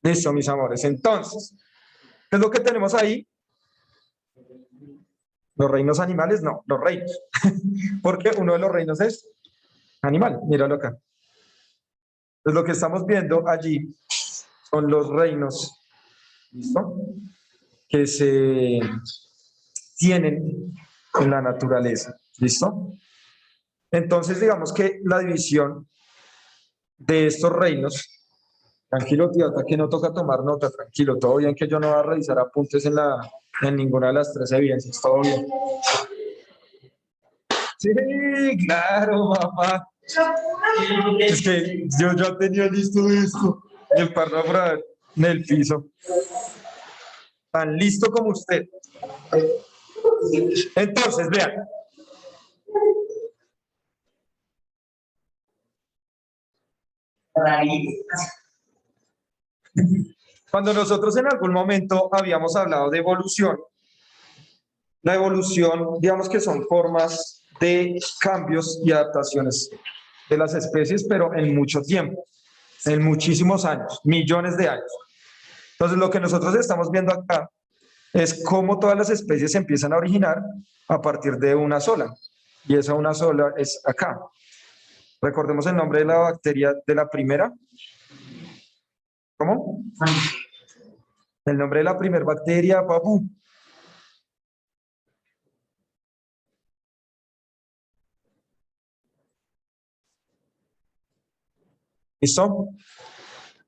Listo, mis amores. Entonces, ¿qué es lo que tenemos ahí? Los reinos animales, no, los reinos. Porque uno de los reinos es animal. Míralo acá. Entonces, lo que estamos viendo allí son los reinos, ¿listo? Que se tienen en la naturaleza, ¿listo? Entonces, digamos que la división de estos reinos, tranquilo, tío, hasta que no toca tomar nota, tranquilo, todo bien que yo no voy a revisar apuntes en ninguna de las tres evidencias, todo bien. Sí, claro, mamá. Es que yo ya tenía listo esto. Y el par en el piso. Tan listo como usted. Entonces, vean. Cuando nosotros en algún momento habíamos hablado de evolución, la evolución, digamos que son formas de cambios y adaptaciones de las especies, pero en mucho tiempo, en muchísimos años, millones de años. Entonces, lo que nosotros estamos viendo acá es cómo todas las especies se empiezan a originar a partir de una sola. Y esa una sola es acá. Recordemos el nombre de la bacteria de la primera. ¿Cómo? El nombre de la primera bacteria, papu. ¿Listo?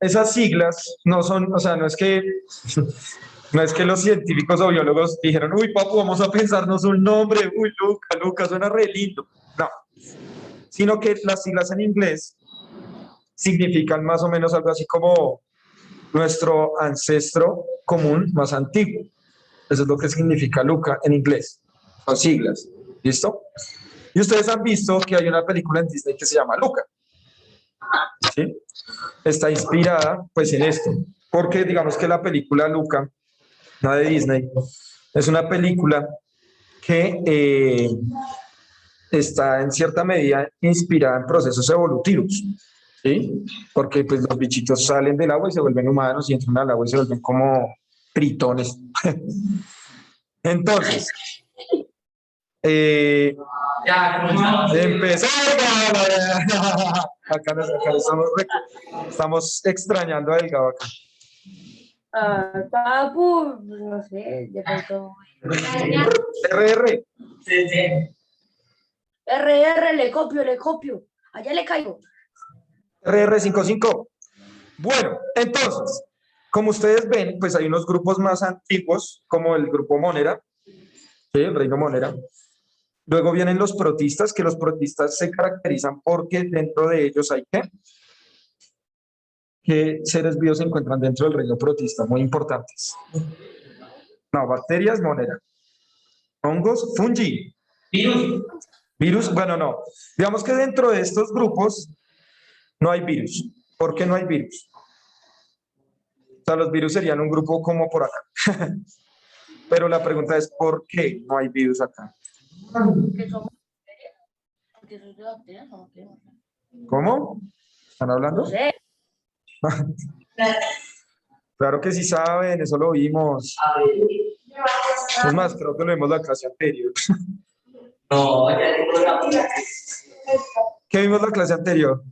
Esas siglas no son, o sea, no es que no es que los científicos o biólogos dijeron, uy, papu, vamos a pensarnos un nombre, uy, Luca, suena re lindo. No, sino que las siglas en inglés significan más o menos algo así como nuestro ancestro común más antiguo. Eso es lo que significa Luca en inglés. Son siglas. ¿Listo? Y ustedes han visto que hay una película en Disney que se llama Luca. ¿Sí? Está inspirada pues en esto. Porque digamos que la película Luca, la de Disney, es una película que está en cierta medida inspirada en procesos evolutivos. ¿Sí? Porque pues los bichitos salen del agua y se vuelven humanos y entran al agua y se vuelven como tritones. Entonces, empezó. Acá estamos extrañando a Elga acá. Papu, no sé, de pronto. RR. RR, le copio. Allá le caigo. RR55. Bueno, entonces, como ustedes ven, pues hay unos grupos más antiguos, como el grupo Monera, ¿sí? El reino Monera. Luego vienen los protistas, que los protistas se caracterizan porque dentro de ellos hay ¿qué seres vivos se encuentran dentro del reino protista? Muy importantes. No, bacterias, Monera. Hongos, fungi. Virus. Virus, bueno, no. Digamos que dentro de estos grupos no hay virus. ¿Por qué no hay virus? O sea, los virus serían un grupo como por acá. Pero la pregunta es, ¿por qué no hay virus acá? Porque somos bacterias. Porque soy de bacterias, somos que. ¿Cómo? ¿Están hablando? No sé. Claro que sí saben, eso lo vimos. Es más, creo que lo vimos la clase anterior. No, ya tengo la clase. ¿Qué vimos la clase anterior?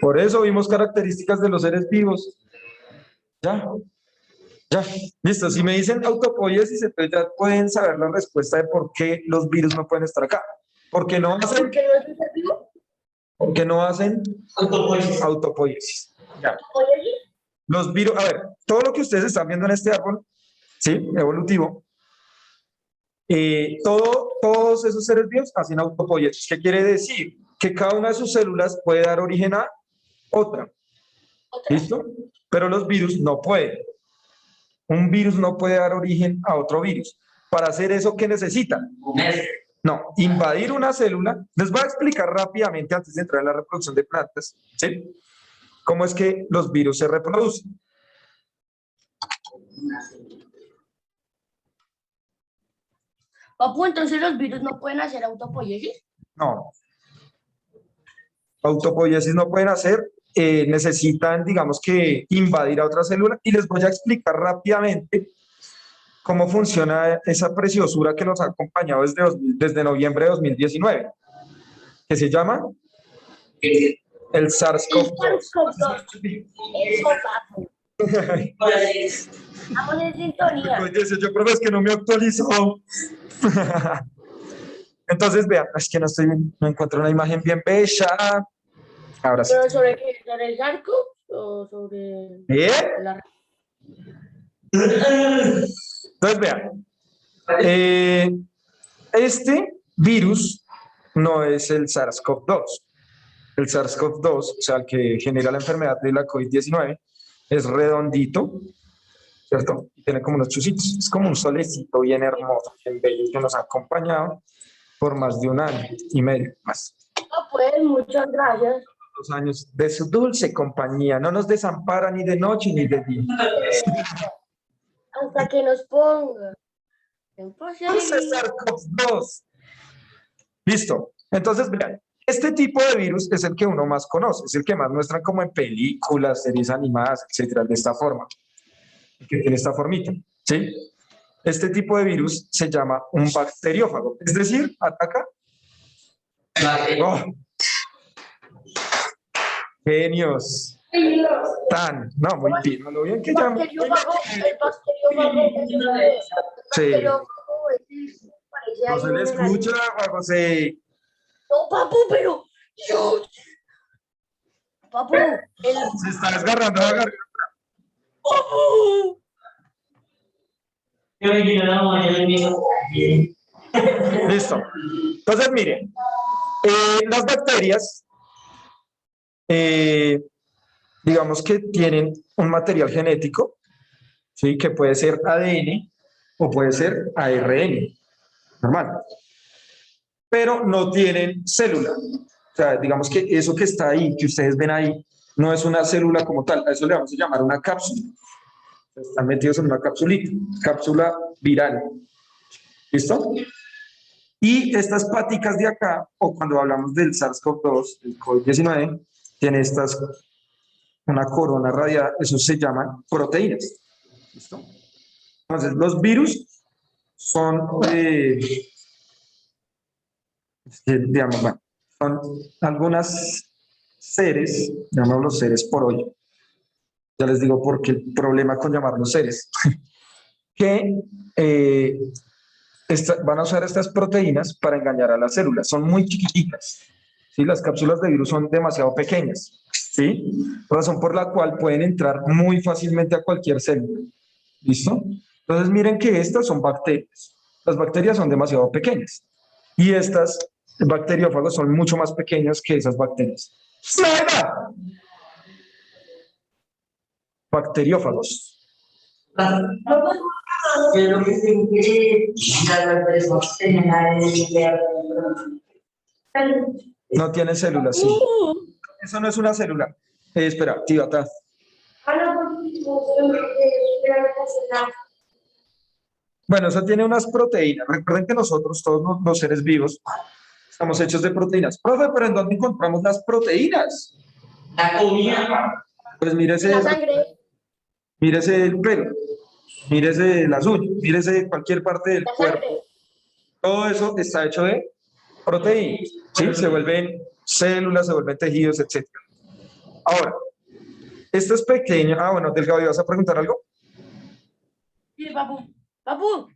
Por eso vimos características de los seres vivos. Ya, ya. Listo, si me dicen autopoiesis, entonces ya pueden saber la respuesta de por qué los virus no pueden estar acá. Porque no hacen, ¿Por qué no es un ser vivo? porque no hacen autopoiesis. Ya. ¿Autopoiesis? Los virus, a ver, todo lo que ustedes están viendo en este árbol, ¿sí? Evolutivo, todos esos seres vivos hacen autopoiesis. ¿Qué quiere decir? Que cada una de sus células puede dar origen a otra. ¿Listo? Pero los virus no pueden. Un virus no puede dar origen a otro virus. Para hacer eso, ¿qué necesita? No, invadir una célula. Les voy a explicar rápidamente antes de entrar en la reproducción de plantas, ¿sí? Cómo es que los virus se reproducen. Papu, entonces los virus no pueden hacer autopoiesis. No. autopoiesis no pueden hacer, necesitan, digamos que, invadir a otra célula y les voy a explicar rápidamente cómo funciona esa preciosura que nos ha acompañado desde noviembre de 2019, que se llama el El SARS-CoV-2. SARS-CoV-2. Eso, papu. Estamos en sintonía. Dice, yo creo que no me actualizó. Entonces, vean, es que no encuentro una imagen bien bella. Ahora sí. ¿Pero sobre qué? ¿Sobre el SARS-CoV o sobre ¿Eh? la... Entonces, vean, este virus no es el SARS-CoV-2. El SARS-CoV-2, o sea, el que genera la enfermedad de la COVID-19, es redondito, ¿cierto? Y tiene como unos chusitos. Es como un solecito bien hermoso, bien bello, que nos ha acompañado por más de un año y medio más. No, pues, muchas gracias. 2 años de su dulce compañía. No nos desampara ni de noche ni de día. Hasta que nos ponga. SARS-CoV-2. Listo. Entonces, vean, este tipo de virus es el que uno más conoce, es el que más muestran como en películas, series animadas, etcétera, de esta forma, que tiene esta formita, ¿sí? Este tipo de virus se llama un bacteriófago, es decir, ataca. Oh, genios. No, muy bien, lo bien que llamo. El bacteriófago Sí. parece No ahí se le un escucha, Juan José. No, papu, pero yo. Papu, Se está desgarrando la garganta. Papu. Listo. Entonces, miren, las bacterias, digamos que tienen un material genético, ¿sí? Que puede ser ADN o puede ser ARN, normal, pero no tienen célula. O sea, digamos que eso que está ahí, que ustedes ven ahí, no es una célula como tal, a eso le vamos a llamar una cápsula. Están metidos en una capsulita, cápsula viral. ¿Listo? Y estas páticas de acá, o cuando hablamos del SARS-CoV-2, el COVID-19, tiene una corona radial, eso se llaman proteínas. ¿Listo? Entonces, los virus son, digamos, bueno, son algunos seres, llamamos seres por hoy. Ya les digo por qué el problema con llamarlos seres. Que van a usar estas proteínas para engañar a las células. Son muy chiquiticas. ¿Sí? Las cápsulas de virus son demasiado pequeñas. ¿Sí? Razón por la cual pueden entrar muy fácilmente a cualquier célula. ¿Listo? Entonces miren que estas son bacterias. Las bacterias son demasiado pequeñas. Y estas bacteriófagos son mucho más pequeños que esas bacterias. ¡Slida! Bacteriófagos. No tienen células, sí. Eso no es una célula. Espera, tío, atrás. Bueno, eso tiene unas proteínas. Recuerden que nosotros, todos los seres vivos, estamos hechos de proteínas. Profe, ¿pero en dónde encontramos las proteínas? La comida. Pues la sangre. mírese el pelo, mírese las uñas, mírese cualquier parte del cuerpo. Todo eso está hecho de proteínas, ¿sí? Se vuelven células, se vuelven tejidos, etc. Ahora, esto es pequeño. Ah, bueno, Delgado, ¿vas a preguntar algo? Sí, papu. Papu,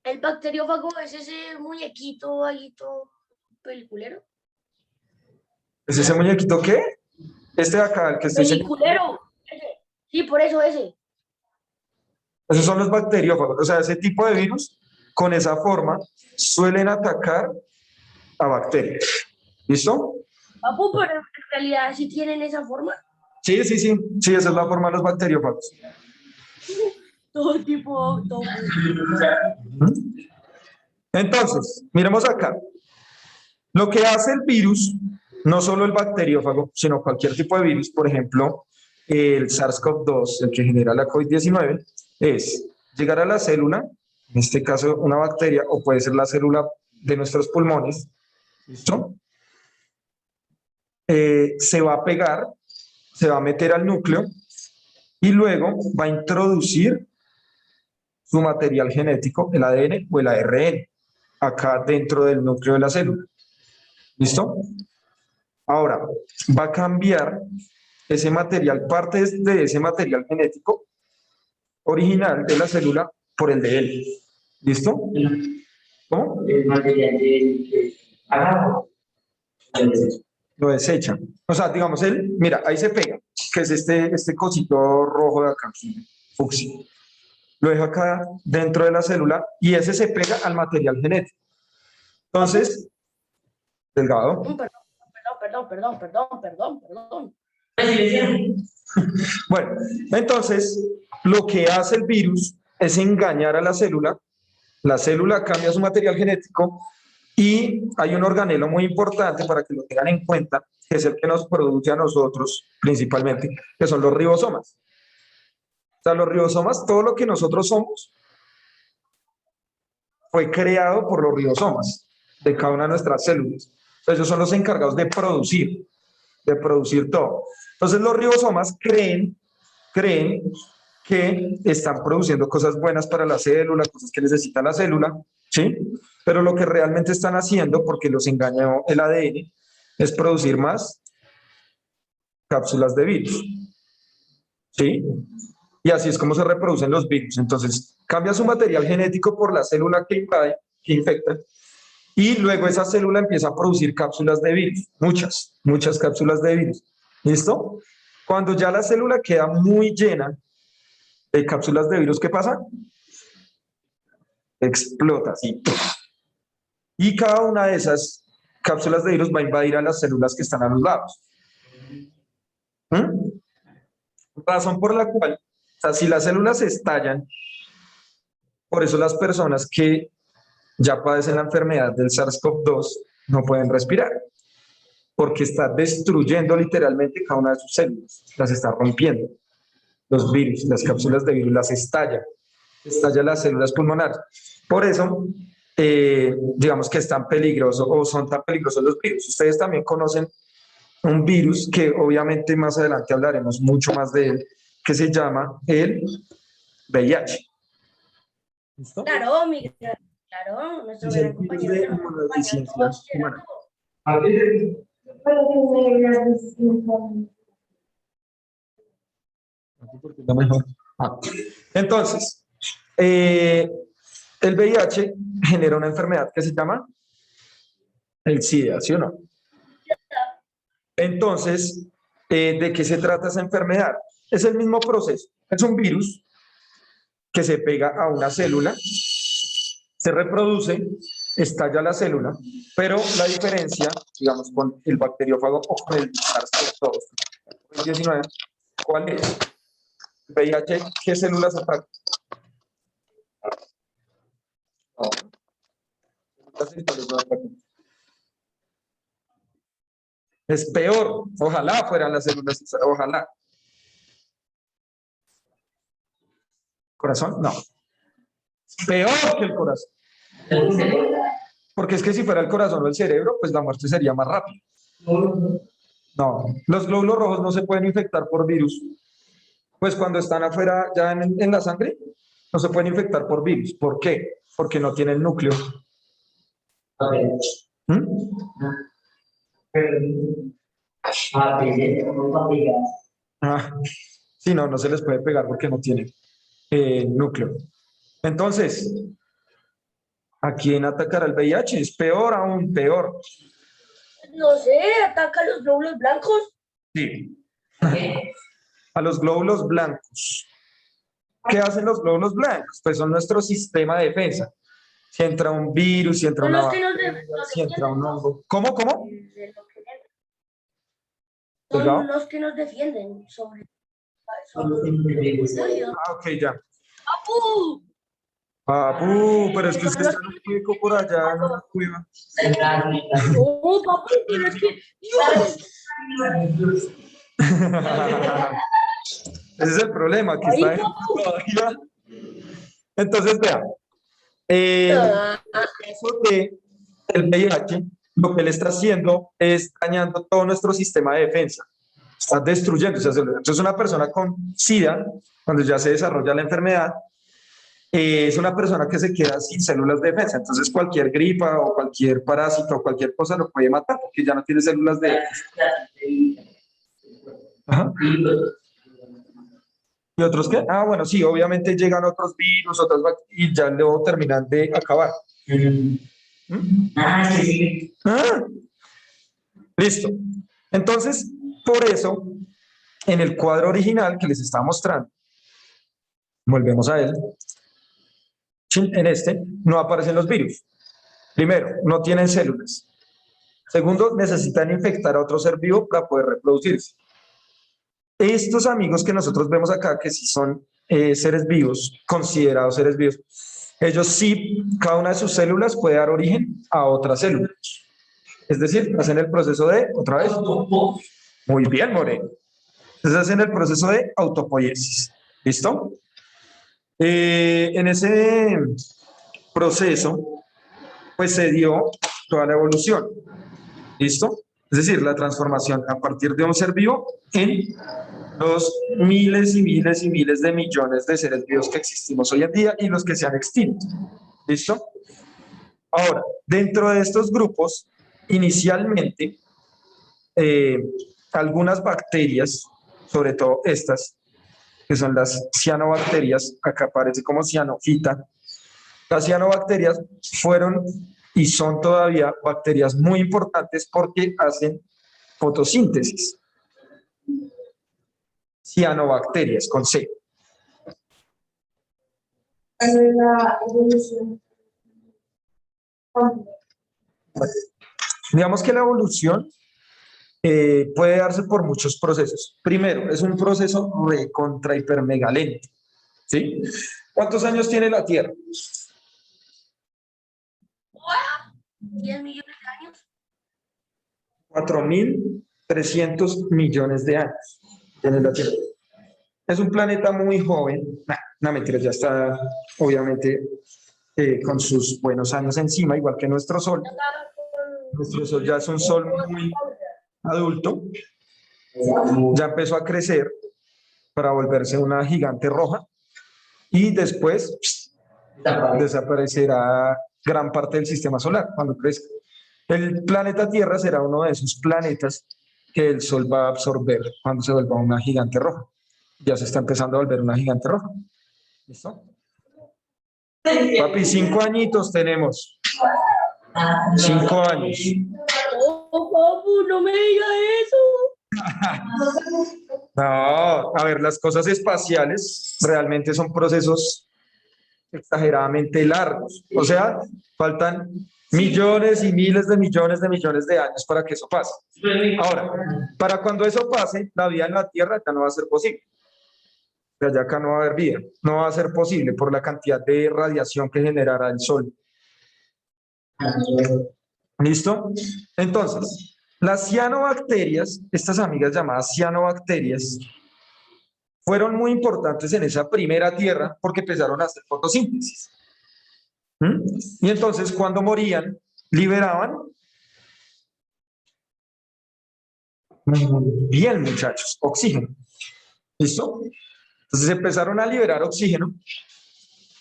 el bacteriófago es ese muñequito ahí todo peliculero. ¿Es ese muñequito qué? Este de acá, el que estoy enseñando. Peliculero. Ese. Sí, por eso ese. Esos son los bacteriófagos. O sea, ese tipo de virus, con esa forma, suelen atacar a bacterias. ¿Listo? Papu, pero en realidad sí tienen esa forma. Sí, sí, sí. Sí, esa es la forma de los bacteriófagos. Todo tipo, todo. Entonces, miremos acá. Lo que hace el virus, no solo el bacteriófago, sino cualquier tipo de virus, por ejemplo, el SARS-CoV-2, el que genera la COVID-19, es llegar a la célula, en este caso una bacteria, o puede ser la célula de nuestros pulmones, ¿listo? se va a pegar, se va a meter al núcleo y luego va a introducir su material genético, el ADN o el ARN, acá dentro del núcleo de la célula. ¿Listo? Ahora, va a cambiar ese material, parte de ese material genético original de la célula por el de él. ¿Listo? ¿Cómo? El material de abajo. Lo desecha. O sea, digamos, él, mira, ahí se pega, que es este cosito rojo de acá, fucsia. Lo deja acá dentro de la célula y ese se pega al material genético. Entonces, delgado. Perdón. Bueno, entonces, lo que hace el virus es engañar a la célula cambia su material genético y hay un organelo muy importante para que lo tengan en cuenta, que es el que nos produce a nosotros principalmente, que son los ribosomas. O sea, los ribosomas, todo lo que nosotros somos, fue creado por los ribosomas de cada una de nuestras células. Entonces, ellos son los encargados de producir todo. Entonces, los ribosomas creen que están produciendo cosas buenas para la célula, cosas que necesita la célula, ¿sí? Pero lo que realmente están haciendo, porque los engañó el ADN, es producir más cápsulas de virus, ¿sí? Y así es como se reproducen los virus. Entonces, cambia su material genético por la célula que invade, que infecta, y luego esa célula empieza a producir cápsulas de virus, muchas cápsulas de virus. ¿Listo? Cuando ya la célula queda muy llena de cápsulas de virus, ¿qué pasa? Explota, así. Y cada una de esas cápsulas de virus va a invadir a las células que están a los lados. Razón por la cual, o sea, si las células se estallan, por eso las personas que ya padecen la enfermedad del SARS-CoV-2 no pueden respirar, porque está destruyendo literalmente cada una de sus células, las está rompiendo. Los virus, las cápsulas de virus las estalla las células pulmonares. Por eso, digamos que es tan peligroso o son tan peligrosos los virus. Ustedes también conocen un virus que obviamente más adelante hablaremos mucho más de él, que se llama el VIH. ¿Listo? Claro, nuestro Es gran el virus compañero de que nos acompaña en inmunodeficiencia todo humana. Lo mejor. Entonces, el VIH genera una enfermedad que se llama el SIDA, ¿sí o no? Entonces, ¿de qué se trata esa enfermedad? Es el mismo proceso. Es un virus que se pega a una célula, se reproduce, estalla la célula, pero la diferencia, digamos, con el bacteriófago o con el SARS-CoV-2, ¿cuál es? VIH, ¿qué células ataca? Es peor. Ojalá fueran las células, ojalá. ¿Corazón? No. Peor que el corazón. Porque es que si fuera el corazón o el cerebro, pues la muerte sería más rápida. No, los glóbulos rojos no se pueden infectar por virus. Pues cuando están afuera, ya en la sangre, no se pueden infectar por virus. ¿Por qué? Porque no tienen núcleo. ¿Mm? Sí, no se les puede pegar porque no tienen núcleo. Entonces, ¿a quién atacará el VIH? Es peor aún, peor. No sé, ataca a los glóbulos blancos. Sí. A los glóbulos blancos. ¿Qué hacen los glóbulos blancos? Pues son nuestro sistema de defensa. Si entra un virus, si entra Son una los que nos bacteria, nos si entra un defienden. hongo. ¿Cómo? ¿Delgado? Son los que nos defienden sobre. Ah, ok, ya. ¡Apu! Pero es que usted está en un hueco por allá, en una cueva. No, papu, pero es que. Ese es el problema, que Ahí, está en papu. todavía. Entonces, vea, Ah, eso de el VIH lo que él está haciendo es dañando todo nuestro sistema de defensa. Está destruyendo esas células. Entonces, una persona con SIDA, cuando ya se desarrolla la enfermedad, es una persona que se queda sin células de defensa. Entonces, cualquier gripa o cualquier parásito o cualquier cosa lo puede matar porque ya no tiene células de defensa. Ajá. ¿Y otros qué? Ah, bueno, sí, obviamente llegan otros virus, otras bacterias, y ya luego terminan de acabar. ¿Mm? Sí. Ah, listo. Entonces, por eso, en el cuadro original que les estaba mostrando, volvemos a él, en este no aparecen los virus. Primero, no tienen células. Segundo, necesitan infectar a otro ser vivo para poder reproducirse. Estos amigos que nosotros vemos acá, que sí son seres vivos, considerados seres vivos, ellos sí, cada una de sus células puede dar origen a otra célula. Es decir, hacen el proceso de, otra vez, muy bien, Moreno. Entonces hacen el proceso de autopoiesis. ¿Listo? En ese proceso, pues se dio toda la evolución. ¿Listo? Es decir, la transformación a partir de un ser vivo en los miles y miles y miles de millones de seres vivos que existimos hoy en día y los que se han extinto. ¿Listo? Ahora, dentro de estos grupos, inicialmente, algunas bacterias, sobre todo estas, que son las cianobacterias, acá aparece como cianofita, las cianobacterias fueron y son todavía bacterias muy importantes porque hacen fotosíntesis. Cianobacterias, con C. La evolución. Digamos que la evolución puede darse por muchos procesos. Primero, es un proceso recontra hiper mega lento. ¿Sí? ¿Cuántos años tiene la Tierra? 10 millones de años. 4.300 millones de años tiene la Tierra. Es un planeta muy joven. No, mentira, ya está obviamente con sus buenos años encima, igual que nuestro Sol. Nuestro Sol ya es un Sol muy adulto. Ya empezó a crecer para volverse una gigante roja y después desaparecerá gran parte del sistema solar cuando crezca. El planeta Tierra será uno de esos planetas que el Sol va a absorber cuando se vuelva una gigante roja. Ya se está empezando a volver una gigante roja. ¿Listo? Papi, 5 añitos tenemos. 5 años. Oh, papu, no me diga eso. No, a ver, las cosas espaciales realmente son procesos exageradamente largos. O sea, faltan millones y miles de millones de años para que eso pase. Ahora, para cuando eso pase, la vida en la Tierra ya no va a ser posible. O sea, ya acá no va a haber vida. No va a ser posible por la cantidad de radiación que generará el Sol. ¿Listo? Entonces, las cianobacterias, estas amigas llamadas cianobacterias, fueron muy importantes en esa primera Tierra porque empezaron a hacer fotosíntesis. Y entonces, cuando morían, liberaban. Bien, muchachos, oxígeno. ¿Listo? Entonces empezaron a liberar oxígeno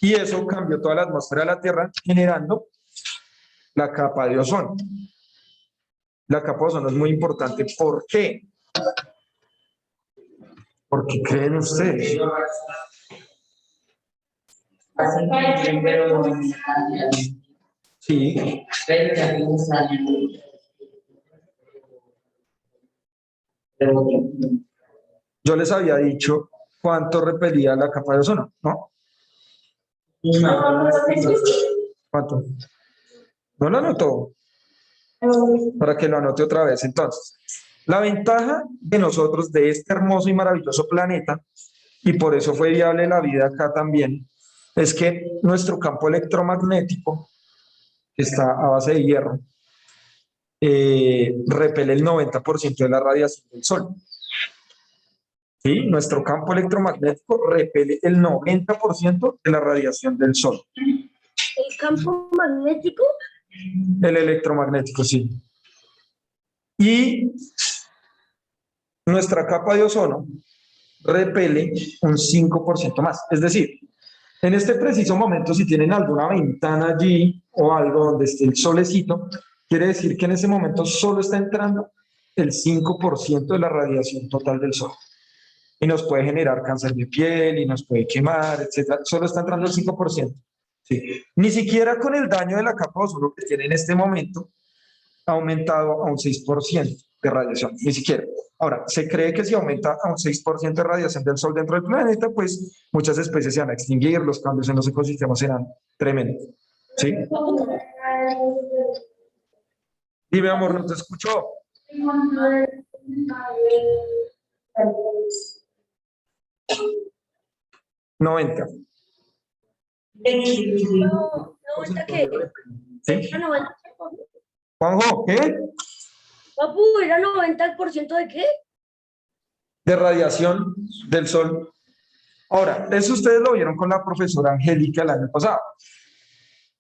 y eso cambió toda la atmósfera de la Tierra, generando la capa de ozono. La capa de ozono es muy importante. ¿Por qué? ¿Por qué creen ustedes? Sí. Yo les había dicho cuánto repelía la capa de ozono, ¿no? ¿Cuánto? ¿No lo anotó? Para que lo anote otra vez. Entonces, la ventaja de nosotros, de este hermoso y maravilloso planeta, y por eso fue viable la vida acá también, es que nuestro campo electromagnético, que está a base de hierro, repele el 90% de la radiación del Sol. ¿Sí? Nuestro campo electromagnético repele el 90% de la radiación del Sol. ¿El campo magnético? El electromagnético, sí. Y nuestra capa de ozono repele un 5% más. Es decir, en este preciso momento, si tienen alguna ventana allí o algo donde esté el solecito, quiere decir que en ese momento solo está entrando el 5% de la radiación total del sol. Y nos puede generar cáncer de piel y nos puede quemar, etcétera. Solo está entrando el 5%. Sí. Ni siquiera con el daño de la capa de ozono que tiene en este momento ha aumentado a un 6% de radiación, ni siquiera. Ahora, se cree que si aumenta a un 6% de radiación del Sol dentro del planeta, pues muchas especies se van a extinguir, los cambios en los ecosistemas serán tremendos. ¿Sí? Dime, amor, no te escucho. 90. No, 90 qué? ¿Sí? ¿Era 90? Juanjo, ¿qué? Papu, ¿era 90% de qué? De radiación del Sol. Ahora, eso ustedes lo vieron con la profesora Angélica el año pasado.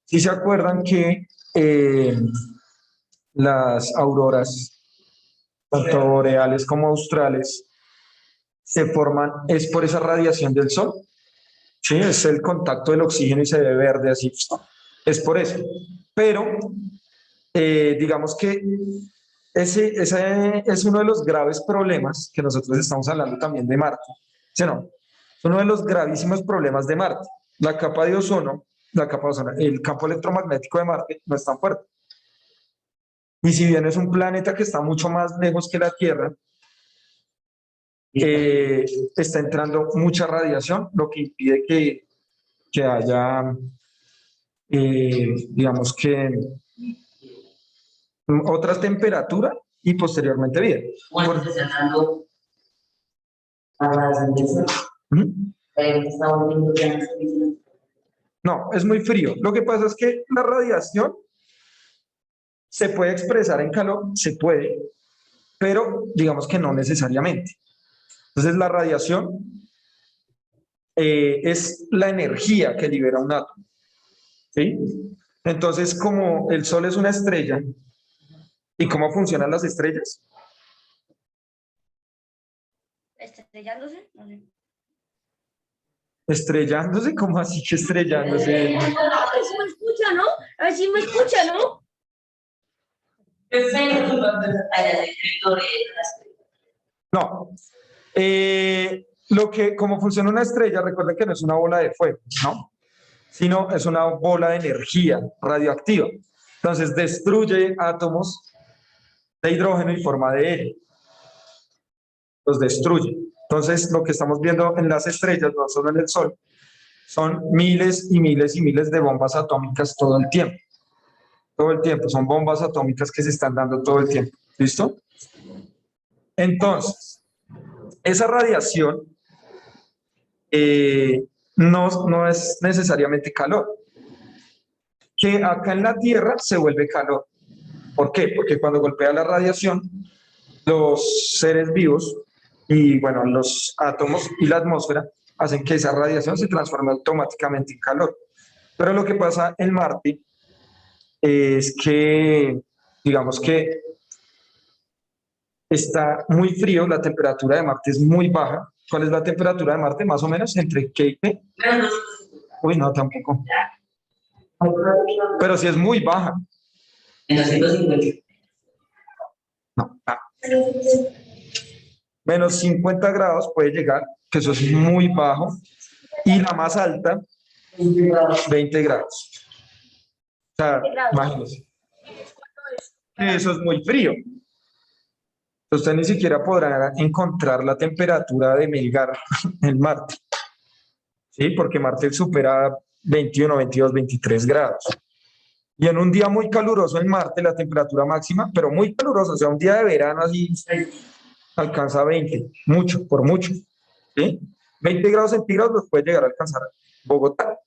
Si se acuerdan que las auroras, tanto boreales como australes, se forman, es por esa radiación del sol. Sí, es el contacto del oxígeno y se ve verde así. Es por eso. Pero digamos que ese es uno de los graves problemas que nosotros estamos hablando también de Marte. ¿Sí, no? Es uno de los gravísimos problemas de Marte. La capa de ozono, el campo electromagnético de Marte no es tan fuerte. Y si bien es un planeta que está mucho más lejos que la Tierra, está entrando mucha radiación, lo que impide que haya, digamos que, otra temperatura y posteriormente vida. Cuando se está dando a las antenas, está volviendo ya. No, es muy frío. Lo que pasa es que la radiación se puede expresar en calor, se puede, pero digamos que no necesariamente. Entonces la radiación es la energía que libera un átomo. ¿Sí? Entonces, como el Sol es una estrella, ¿y cómo funcionan las estrellas? ¿Estrellándose? No sé. Estrellándose, ¿cómo así que estrellándose? A ver si me escucha, ¿no? A ver si me escucha, ¿no? No. Como funciona una estrella, recuerden que no es una bola de fuego, ¿no? Sino es una bola de energía radioactiva. Entonces destruye átomos de hidrógeno y forma de helio. Los destruye. Entonces lo que estamos viendo en las estrellas, no solo en el Sol, son miles y miles y miles de bombas atómicas todo el tiempo. Todo el tiempo. Son bombas atómicas que se están dando todo el tiempo. ¿Listo? Entonces, esa radiación no es necesariamente calor. Que acá en la Tierra se vuelve calor. ¿Por qué? Porque cuando golpea la radiación, los seres vivos y, bueno, los átomos y la atmósfera hacen que esa radiación se transforme automáticamente en calor. Pero lo que pasa en Marte es que, digamos que está muy frío, la temperatura de Marte es muy baja. ¿Cuál es la temperatura de Marte? Más o menos entre ¿qué y qué? Uy, no, tampoco. Pero sí es muy baja. En 250. No, menos 50 grados puede llegar, que eso es muy bajo. Y la más alta, 20 grados. O sea, imagínense. Eso es muy frío. Usted ni siquiera podrá encontrar la temperatura de Melgar en Marte. ¿Sí? Porque Marte supera 21, 22, 23 grados. Y en un día muy caluroso en Marte, la temperatura máxima, pero muy caluroso, o sea, un día de verano así, alcanza 20, mucho, por mucho. ¿Sí? 20 grados centígrados los puede llegar a alcanzar Bogotá,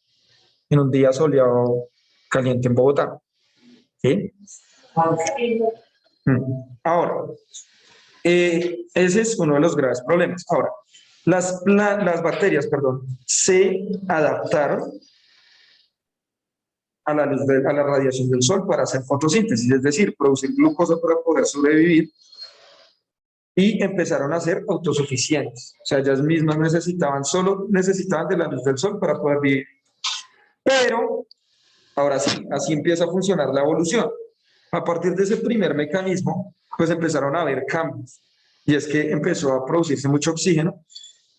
en un día soleado, caliente en Bogotá. ¿Sí? Ahora, ese es uno de los graves problemas. Ahora, las bacterias, perdón, se adaptaron a la luz a la radiación del sol para hacer fotosíntesis, es decir, producir glucosa para poder sobrevivir, y empezaron a ser autosuficientes. O sea, ellas mismas solo necesitaban de la luz del sol para poder vivir. Pero, ahora sí, así empieza a funcionar la evolución. A partir de ese primer mecanismo, pues empezaron a haber cambios. Y es que empezó a producirse mucho oxígeno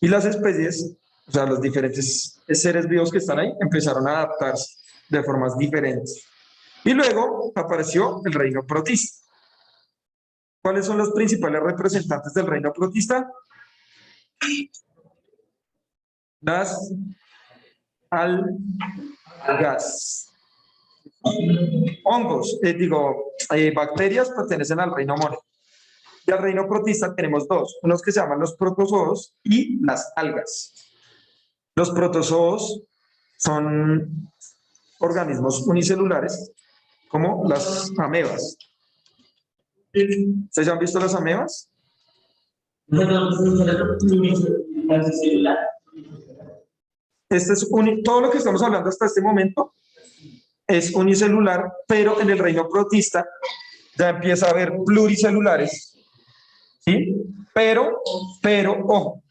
y las especies, o sea, los diferentes seres vivos que están ahí, empezaron a adaptarse de formas diferentes. Y luego apareció el reino protista. ¿Cuáles son los principales representantes del reino protista? Las algas. Hongos, bacterias pertenecen al reino mono. Y al reino protista tenemos dos, unos que se llaman los protozoos y las algas. Los protozoos son organismos unicelulares, como las amebas. ¿Ustedes ya han visto las amebas? Todo lo que estamos hablando hasta este momento es unicelular, pero en el reino protista ya empieza a haber pluricelulares, ¿sí? Pero, ojo,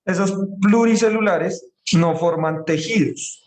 esos pluricelulares no forman tejidos.